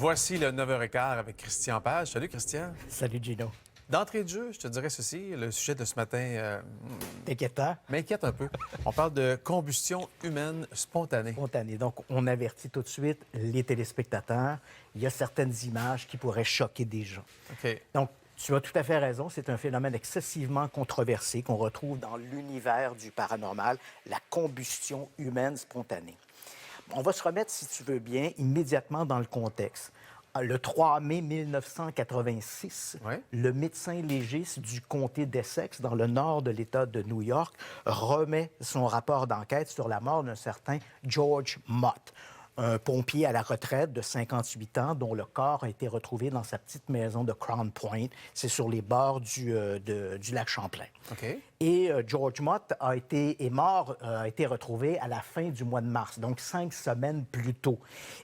Voici le 9h15 avec Christian Page. Salut, Christian. Salut, Gino. D'entrée de jeu, je te dirais ceci, le sujet de ce matin Inquiétant. m'inquiète un peu. On parle de combustion humaine spontanée. Spontané. Donc, on avertit tout de suite les téléspectateurs. Il y a certaines images qui pourraient choquer des gens. OK. Donc, tu as tout à fait raison. C'est un phénomène excessivement controversé qu'on retrouve dans l'univers du paranormal, la combustion humaine spontanée. On va se remettre, si tu veux bien, immédiatement dans le contexte. Le 3 mai 1986, Ouais. le médecin légiste du comté d'Essex, dans le nord de l'État de New York, remet son rapport d'enquête sur la mort d'un certain George Mott, un pompier à la retraite de 58 ans dont le corps a été retrouvé dans sa petite maison de Crown Point. C'est sur les bords du lac Champlain. OK. Et George Mott a été retrouvé à la fin du mois de mars, donc 5 semaines plus tôt.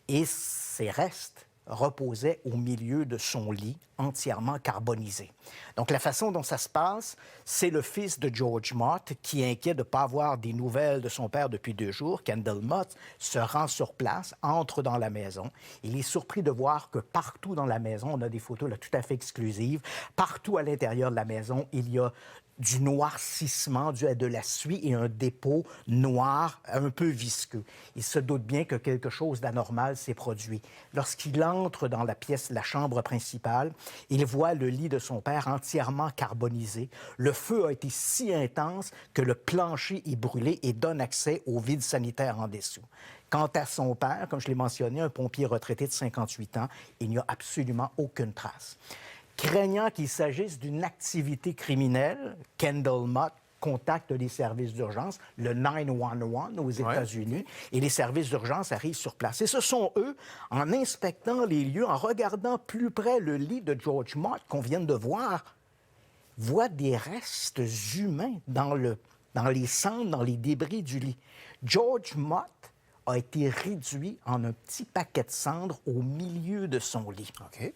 Et ses restes reposait au milieu de son lit, entièrement carbonisé. Donc, la façon dont ça se passe, c'est le fils de George Mott, qui, inquiet de ne pas avoir des nouvelles de son père depuis 2 jours, Kendall Mott, se rend sur place, entre dans la maison. Il est surpris de voir que partout dans la maison, on a des photos là, tout à fait exclusives, partout à l'intérieur de la maison, il y a du noircissement dû à de la suie et un dépôt noir un peu visqueux. Il se doute bien que quelque chose d'anormal s'est produit. Lorsqu'il entre dans la pièce, la chambre principale, il voit le lit de son père entièrement carbonisé. Le feu a été si intense que le plancher est brûlé et donne accès au vide sanitaire en dessous. Quant à son père, comme je l'ai mentionné, un pompier retraité de 58 ans, il n'y a absolument aucune trace. Craignant qu'il s'agisse d'une activité criminelle, Kendall Mott contacte les services d'urgence, le 911 aux États-Unis, et les services d'urgence arrivent sur place. Et ce sont eux, en inspectant les lieux, en regardant plus près le lit de George Mott qu'on vient de voir, voient des restes humains dans les cendres, dans les débris du lit. George Mott a été réduit en un petit paquet de cendres au milieu de son lit. OK.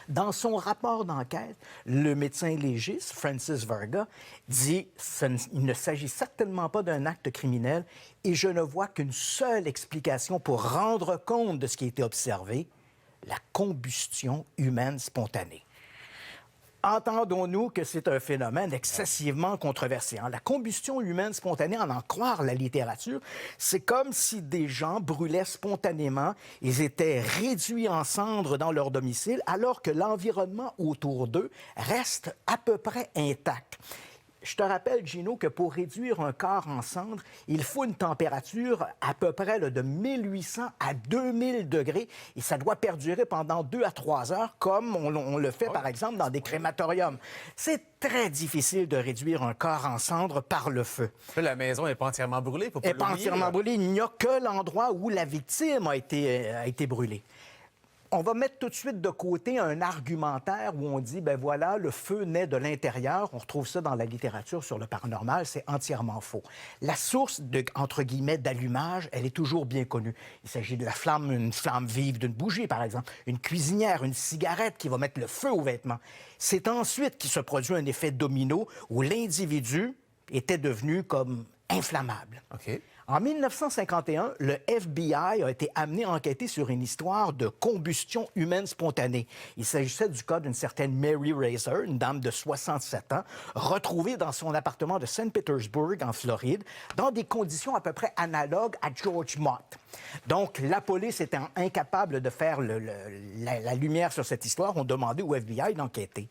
Dans son rapport d'enquête, le médecin légiste, Francis Varga, dit « Il ne s'agit certainement pas d'un acte criminel et je ne vois qu'une seule explication pour rendre compte de ce qui a été observé, la combustion humaine spontanée. » Entendons-nous que c'est un phénomène excessivement controversé. La combustion humaine spontanée, en croire la littérature, c'est comme si des gens brûlaient spontanément, ils étaient réduits en cendres dans leur domicile, alors que l'environnement autour d'eux reste à peu près intact. Je te rappelle, Gino, que pour réduire un corps en cendres, il faut une température à peu près de 1800 à 2000 degrés et ça doit perdurer pendant 2 à 3 heures, comme on le fait, par exemple, dans des crématoriums. C'est très difficile de réduire un corps en cendres par le feu. Là, la maison n'est pas entièrement brûlée, faut pas Elle n'est pas l'oublier, entièrement là. brûlée. Il n'y a que l'endroit où la victime a été brûlée. On va mettre tout de suite de côté un argumentaire où on dit, ben voilà, le feu naît de l'intérieur. On retrouve ça dans la littérature sur le paranormal. C'est entièrement faux. La source entre guillemets, d'allumage, elle est toujours bien connue. Il s'agit de une flamme vive d'une bougie, par exemple, une cuisinière, une cigarette qui va mettre le feu aux vêtements. C'est ensuite qu'il se produit un effet domino où l'individu était devenu comme inflammable. OK. En 1951, le FBI a été amené à enquêter sur une histoire de combustion humaine spontanée. Il s'agissait du cas d'une certaine Mary Razor, une dame de 67 ans, retrouvée dans son appartement de Saint Petersburg, en Floride, dans des conditions à peu près analogues à George Mott. Donc, la police étant incapable de faire la lumière sur cette histoire, ont demandé au FBI d'enquêter.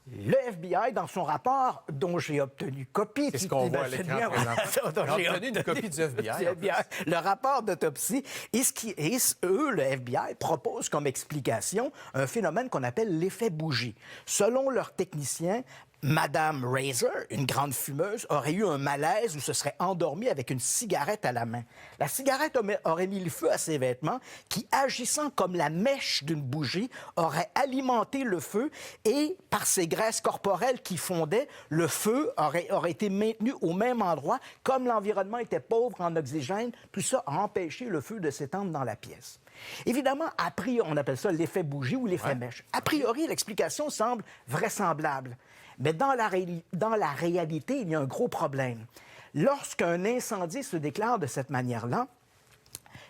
Le FBI, dans son rapport, dont j'ai obtenu copie... C'est ce qu'on voit à l'écran présentement. On a obtenu une copie du FBI. Le rapport d'autopsie. Eux, le FBI, proposent comme explication un phénomène qu'on appelle l'effet bougie. Selon leurs techniciens, Madame Razor, une grande fumeuse, aurait eu un malaise ou se serait endormie avec une cigarette à la main. La cigarette aurait mis le feu à ses vêtements qui, agissant comme la mèche d'une bougie, aurait alimenté le feu et, par ses graisses corporelles qui fondaient, le feu aurait été maintenu au même endroit. Comme l'environnement était pauvre en oxygène, tout ça a empêché le feu de s'étendre dans la pièce. Évidemment, on appelle ça l'effet bougie ou l'effet mèche. A priori, l'explication semble vraisemblable. Mais dans la réalité, il y a un gros problème. Lorsqu'un incendie se déclare de cette manière-là,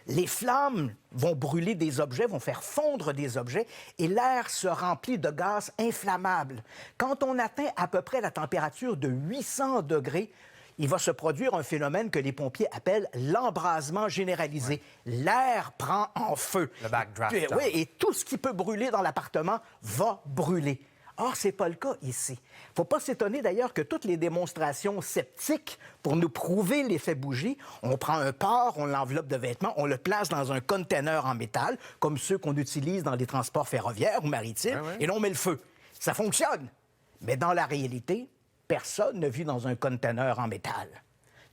Les flammes vont brûler des objets, vont faire fondre des objets, et l'air se remplit de gaz inflammables. Quand on atteint à peu près la température de 800 degrés, il va se produire un phénomène que les pompiers appellent l'embrasement généralisé. L'air prend en feu. Le backdraft. Oui, et tout ce qui peut brûler dans l'appartement va brûler. Or, ce n'est pas le cas ici. Il ne faut pas s'étonner d'ailleurs que toutes les démonstrations sceptiques pour nous prouver l'effet bougie, on prend un porc, on l'enveloppe de vêtements, on le place dans un container en métal, comme ceux qu'on utilise dans les transports ferroviaires ou maritimes, et l'on met le feu. Ça fonctionne. Mais dans la réalité, personne ne vit dans un container en métal.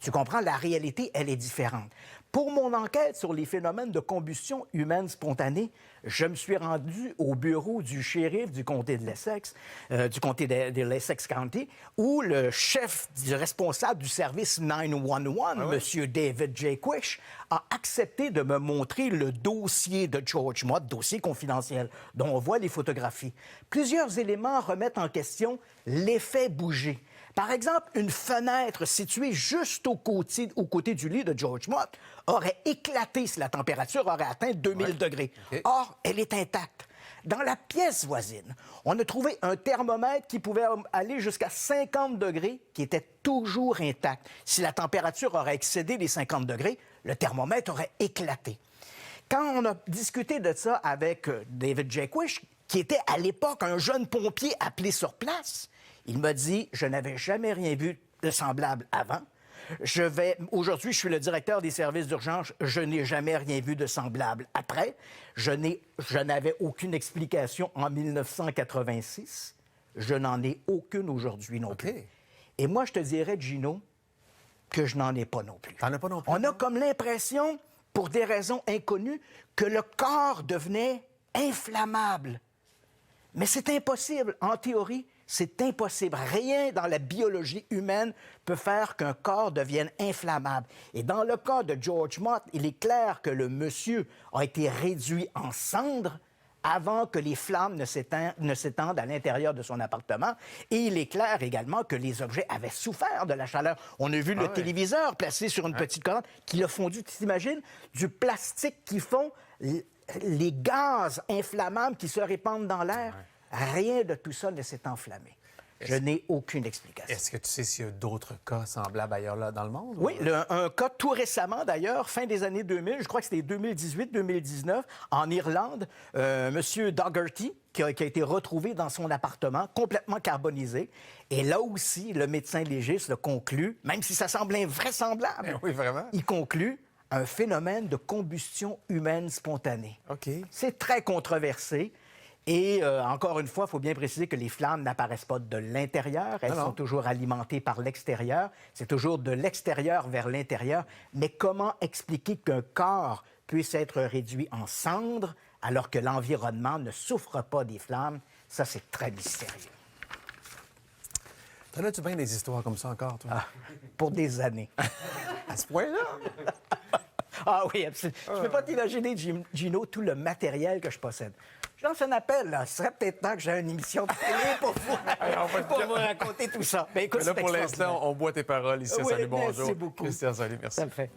Tu comprends? La réalité, elle est différente. Pour mon enquête sur les phénomènes de combustion humaine spontanée, je me suis rendu au bureau du shérif du comté de l'Essex, du comté de l'Essex County, où le chef du responsable du service 911, M. David J. Quish, a accepté de me montrer le dossier de George Mott, dossier confidentiel, dont on voit les photographies. Plusieurs éléments remettent en question l'effet bougie. Par exemple, une fenêtre située juste au côté du lit de George Mott aurait éclaté si la température aurait atteint 2000 degrés. Okay. Or, elle est intacte. Dans la pièce voisine, on a trouvé un thermomètre qui pouvait aller jusqu'à 50 degrés, qui était toujours intact. Si la température aurait excédé les 50 degrés, le thermomètre aurait éclaté. Quand on a discuté de ça avec David J. Quish, qui était à l'époque un jeune pompier appelé sur place, il m'a dit « Je n'avais jamais rien vu de semblable avant. Aujourd'hui, je suis le directeur des services d'urgence. Je n'ai jamais rien vu de semblable après. Je n'avais aucune explication en 1986. Je n'en ai aucune aujourd'hui non plus. » Et moi, je te dirais, Gino, que je n'en ai pas non plus. T'en as pas non plus? On a comme l'impression, pour des raisons inconnues, que le corps devenait inflammable. Mais c'est impossible. En théorie, c'est impossible. Rien dans la biologie humaine peut faire qu'un corps devienne inflammable. Et dans le cas de George Mott, il est clair que le monsieur a été réduit en cendres avant que les flammes ne s'étendent à l'intérieur de son appartement. Et il est clair également que les objets avaient souffert de la chaleur. On a vu le téléviseur placé sur une petite colonne qui l'a fondu. Tu t'imagines? Du plastique qui fond les gaz inflammables qui se répandent dans l'air. Rien de tout ça ne s'est enflammé. Je n'ai aucune explication. Est-ce que tu sais s'il y a d'autres cas semblables ailleurs là, dans le monde? Oui, un cas tout récemment, d'ailleurs, fin des années 2000, je crois que c'était 2018-2019, en Irlande, M. Dougherty, qui a été retrouvé dans son appartement, complètement carbonisé. Et là aussi, le médecin légiste le conclut, même si ça semble invraisemblable, oui, vraiment? il conclut un phénomène de combustion humaine spontanée. OK. C'est très controversé. Et encore une fois, il faut bien préciser que les flammes n'apparaissent pas de l'intérieur. Elles sont toujours alimentées par l'extérieur. C'est toujours de l'extérieur vers l'intérieur. Mais comment expliquer qu'un corps puisse être réduit en cendres alors que l'environnement ne souffre pas des flammes? Ça, c'est très mystérieux. T'en as-tu bien des histoires comme ça encore, toi? Ah, pour des années. À ce point-là? Ah oui, absolument. Je ne peux pas t'imaginer, Gino, tout le matériel que je possède. Je lance un appel, là. Ce serait peut-être temps que j'ai une émission de télé pour vous raconter tout ça. Ben, écoute, Mais là, pour c'est extraordinaire. l'instant, on boit tes paroles ici. Oui, Salut, bonjour. merci beaucoup. Christian, salut, merci. Ça le fait.